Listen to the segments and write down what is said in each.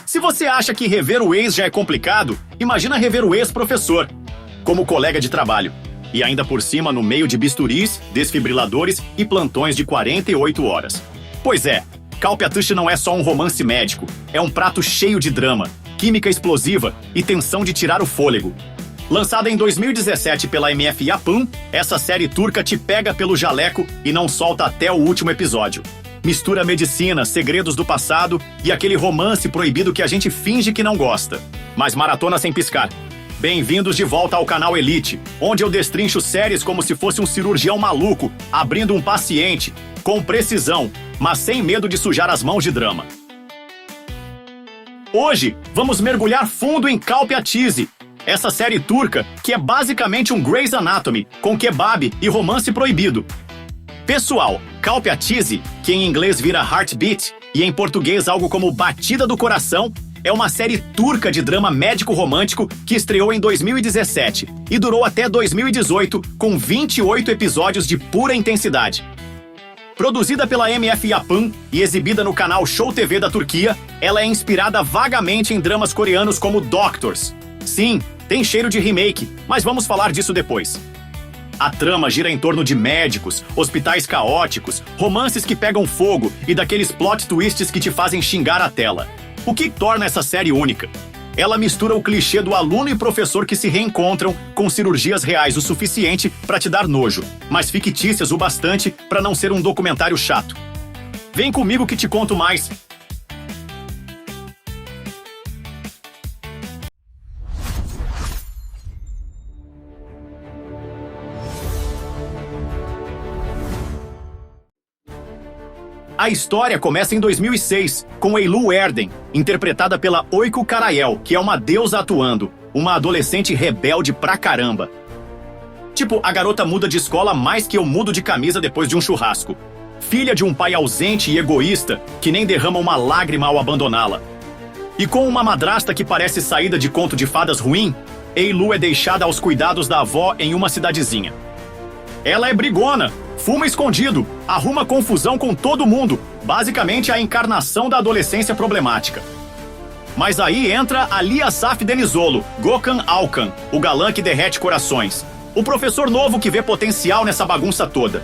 Se você acha que rever o ex já é complicado, imagina rever o ex-professor, como colega de trabalho. E ainda por cima no meio de bisturis, desfibriladores e plantões de 48 horas. Pois é, Kalpyatush não é só um romance médico, é um prato cheio de drama, química explosiva e tensão de tirar o fôlego. Lançada em 2017 pela MF Yapım, essa série turca te pega pelo jaleco e não solta até o último episódio. Mistura medicina, segredos do passado e aquele romance proibido que a gente finge que não gosta. Mas maratona sem piscar. Bem-vindos de volta ao canal Elite, onde eu destrincho séries como se fosse um cirurgião maluco, abrindo um paciente, com precisão, mas sem medo de sujar as mãos de drama. Hoje, vamos mergulhar fundo em Kalpyatush, essa série turca que é basicamente um Grey's Anatomy, com kebab e romance proibido. Pessoal, Kalpyatush, que em inglês vira Heartbeat e em português algo como Batida do Coração, é uma série turca de drama médico-romântico que estreou em 2017 e durou até 2018 com 28 episódios de pura intensidade. Produzida pela MF Yapım e exibida no canal Show TV da Turquia, ela é inspirada vagamente em dramas coreanos como Doctors. Sim, tem cheiro de remake, mas vamos falar disso depois. A trama gira em torno de médicos, hospitais caóticos, romances que pegam fogo e daqueles plot twists que te fazem xingar a tela. O que torna essa série única? Ela mistura o clichê do aluno e professor que se reencontram com cirurgias reais o suficiente para te dar nojo, mas fictícias o bastante para não ser um documentário chato. Vem comigo que te conto mais. A história começa em 2006, com Eylu Erden, interpretada pela Oyku Karayel, que é uma deusa atuando, uma adolescente rebelde pra caramba. Tipo, a garota muda de escola mais que eu mudo de camisa depois de um churrasco. Filha de um pai ausente e egoísta, que nem derrama uma lágrima ao abandoná-la. E com uma madrasta que parece saída de conto de fadas ruim, Eylu é deixada aos cuidados da avó em uma cidadezinha. Ela é brigona, fuma escondido, arruma confusão com todo mundo, basicamente a encarnação da adolescência problemática. Mas aí entra Ali Asaf Denizolo, Gökhan Alkan, o galã que derrete corações, o professor novo que vê potencial nessa bagunça toda.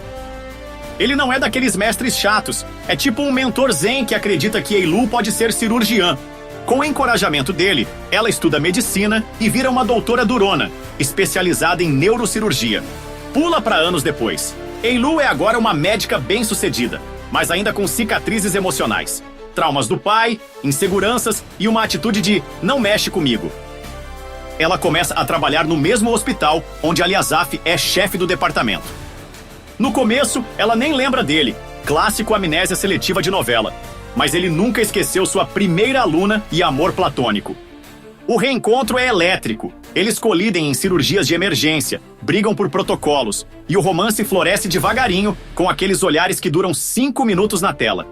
Ele não é daqueles mestres chatos, é tipo um mentor zen que acredita que Eylu pode ser cirurgiã. Com o encorajamento dele, ela estuda medicina e vira uma doutora durona, especializada em neurocirurgia. Pula para anos depois. Eylu é agora uma médica bem-sucedida, mas ainda com cicatrizes emocionais, traumas do pai, inseguranças e uma atitude de não mexe comigo. Ela começa a trabalhar no mesmo hospital onde Ali Asaf é chefe do departamento. No começo, ela nem lembra dele, clássico amnésia seletiva de novela, mas ele nunca esqueceu sua primeira aluna e amor platônico. O reencontro é elétrico. Eles colidem em cirurgias de emergência, brigam por protocolos, e o romance floresce devagarinho, com aqueles olhares que duram 5 minutos na tela.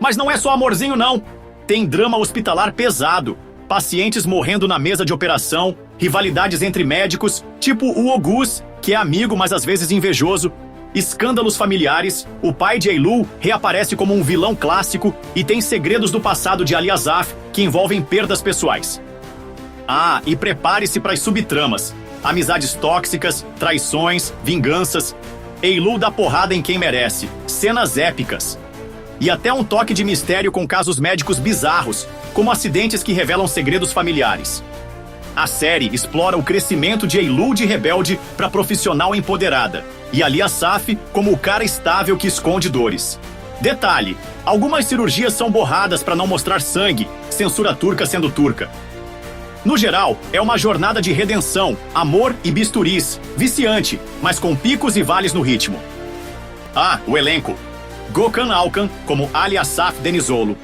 Mas não é só amorzinho não. Tem drama hospitalar pesado, pacientes morrendo na mesa de operação, rivalidades entre médicos, tipo o Oguz, que é amigo mas às vezes invejoso, escândalos familiares, o pai de Eylu reaparece como um vilão clássico e tem segredos do passado de Ali Asaf que envolvem perdas pessoais. Ah, e prepare-se para as subtramas. Amizades tóxicas, traições, vinganças. Eylu dá porrada em quem merece. Cenas épicas. E até um toque de mistério com casos médicos bizarros, como acidentes que revelam segredos familiares. A série explora o crescimento de Eylu de rebelde para profissional empoderada, e Ali Asaf como o cara estável que esconde dores. Detalhe, algumas cirurgias são borradas para não mostrar sangue, censura turca sendo turca. No geral, é uma jornada de redenção, amor e bisturis, viciante, mas com picos e vales no ritmo. Ah, o elenco. Gökhan Alkan como Ali Asaf Denizolo.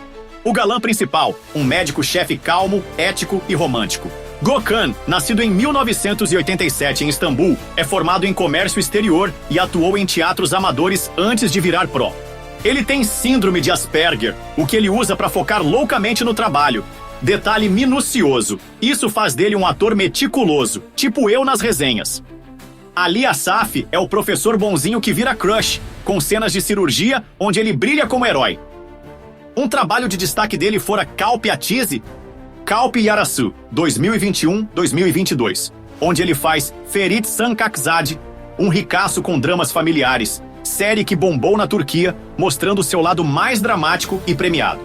O galã principal, um médico-chefe calmo, ético e romântico. Gökhan, nascido em 1987 em Istambul, é formado em comércio exterior e atuou em teatros amadores antes de virar pró. Ele tem síndrome de Asperger, o que ele usa para focar loucamente no trabalho. Detalhe minucioso, isso faz dele um ator meticuloso, tipo eu nas resenhas. Ali Asaf é o professor bonzinho que vira crush, com cenas de cirurgia onde ele brilha como herói. Um trabalho de destaque dele fora Kalpi Atizi, Kalpi Yarasu, 2021-2022, onde ele faz Ferit Sankakzade, um ricaço com dramas familiares, série que bombou na Turquia, mostrando seu lado mais dramático e premiado.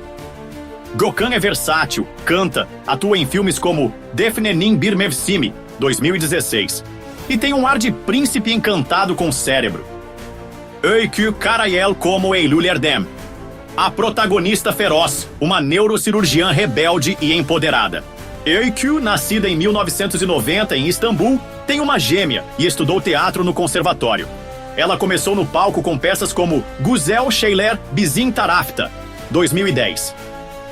Gökhan é versátil, canta, atua em filmes como Defnenin Bir Mevsimi, 2016, e tem um ar de príncipe encantado com cérebro. Öykü Karayel como Eylül Erdem, a protagonista feroz, uma neurocirurgiã rebelde e empoderada. Öykü, nascida em 1990 em Istambul, tem uma gêmea e estudou teatro no conservatório. Ela começou no palco com peças como Güzel Şeyler Bizim Tarafta, 2010.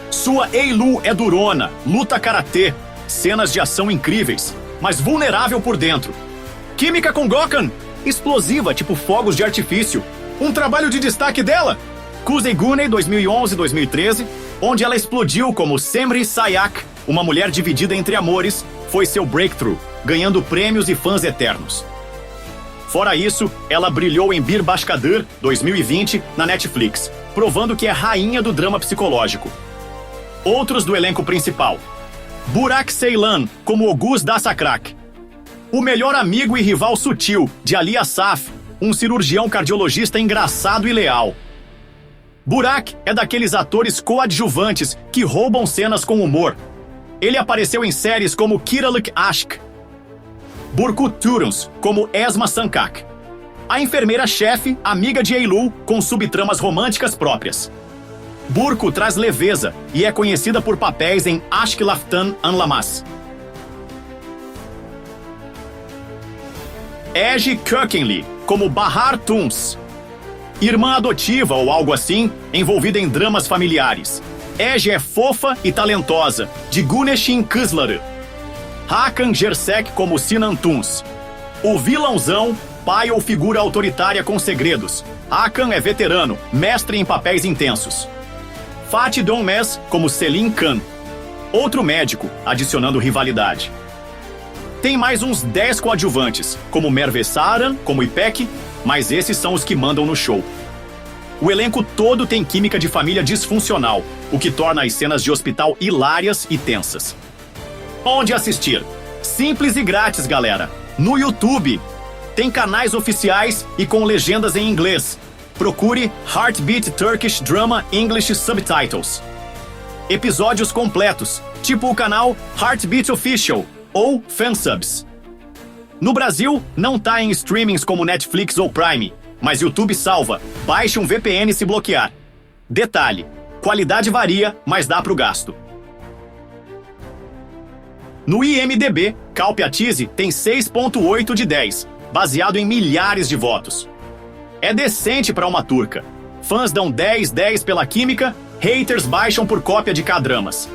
Sua Eylül é durona, luta karatê, cenas de ação incríveis, mas vulnerável por dentro. Química com Gökhan, explosiva, tipo fogos de artifício. Um trabalho de destaque dela, Kuzey Güney, 2011-2013, onde ela explodiu como Semri Sayak, uma mulher dividida entre amores, foi seu breakthrough, ganhando prêmios e fãs eternos. Fora isso, ela brilhou em Bir Başkadır, 2020, na Netflix, provando que é rainha do drama psicológico. Outros do elenco principal. Burak Ceylan, como Oguz Dasakrak. O melhor amigo e rival sutil de Ali Asaf, um cirurgião cardiologista engraçado e leal. Burak é daqueles atores coadjuvantes que roubam cenas com humor. Ele apareceu em séries como Kiralık Aşk. Burkut Turuns, como Esma Sankak. A enfermeira-chefe, amiga de Eylül, com subtramas românticas próprias. Burku traz leveza e é conhecida por papéis em Aşk Laftan Anlamaz. Ege Kökenli, como Bahar Tuns. Irmã adotiva ou algo assim, envolvida em dramas familiares. Ege é fofa e talentosa, de Güneşin Kızları. Hakan Jersek como Sinan Tuns. O vilãozão, pai ou figura autoritária com segredos. Hakan é veterano, mestre em papéis intensos. Fatih Dönmez como Selim Khan. Outro médico, adicionando rivalidade. Tem mais uns 10 coadjuvantes, como Merve Saran, como İpek, mas esses são os que mandam no show. O elenco todo tem química de família disfuncional, o que torna as cenas de hospital hilárias e tensas. Onde assistir? Simples e grátis, galera. No YouTube. Tem canais oficiais e com legendas em inglês. Procure Heartbeat Turkish Drama English Subtitles. Episódios completos, tipo o canal Heartbeat Official ou Fansubs. No Brasil, não tá em streamings como Netflix ou Prime, mas YouTube salva. Baixe um VPN se bloquear. Detalhe, qualidade varia, mas dá pro gasto. No IMDb, Kalpi Atizi tem 6.8 de 10, baseado em milhares de votos. É decente para uma turca. Fãs dão 10 pela química, haters baixam por cópia de K-dramas.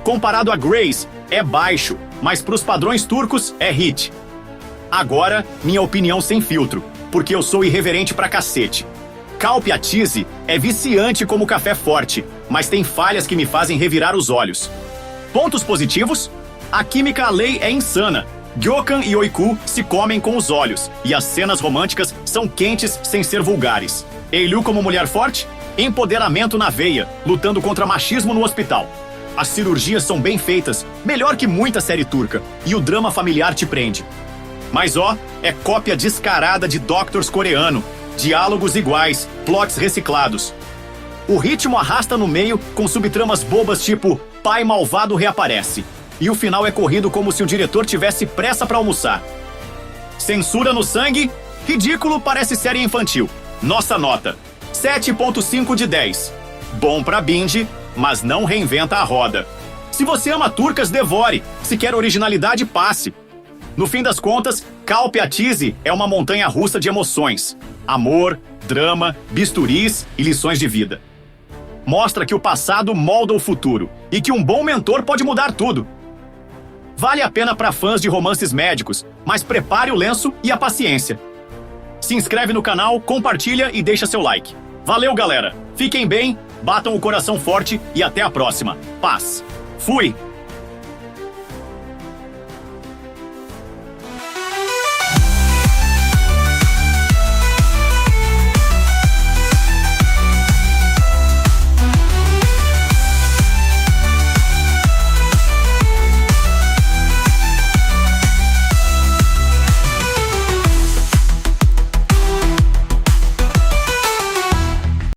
Comparado a Grace, é baixo, mas pros padrões turcos é hit. Agora, minha opinião sem filtro, porque eu sou irreverente pra cacete. Kalpi Atizi é viciante como café forte, mas tem falhas que me fazem revirar os olhos. Pontos positivos? A química alheia é insana. Gökhan e Öykü se comem com os olhos, e as cenas românticas são quentes sem ser vulgares. Eylül como mulher forte? Empoderamento na veia, lutando contra machismo no hospital. As cirurgias são bem feitas, melhor que muita série turca, e o drama familiar te prende. Mas é cópia descarada de Doctors coreano, diálogos iguais, plots reciclados. O ritmo arrasta no meio com subtramas bobas tipo pai malvado reaparece. E o final é corrido como se o diretor tivesse pressa pra almoçar. Censura no sangue? Ridículo, parece série infantil. Nossa nota: 7.5 de 10. Bom pra binge, mas não reinventa a roda. Se você ama turcas, devore. Se quer originalidade, passe. No fim das contas, Kalpi Atizi é uma montanha-russa de emoções. Amor, drama, bisturis e lições de vida. Mostra que o passado molda o futuro e que um bom mentor pode mudar tudo. Vale a pena para fãs de romances médicos, mas prepare o lenço e a paciência. Se inscreve no canal, compartilha e deixa seu like. Valeu, galera! Fiquem bem, batam o coração forte e até a próxima. Paz! Fui!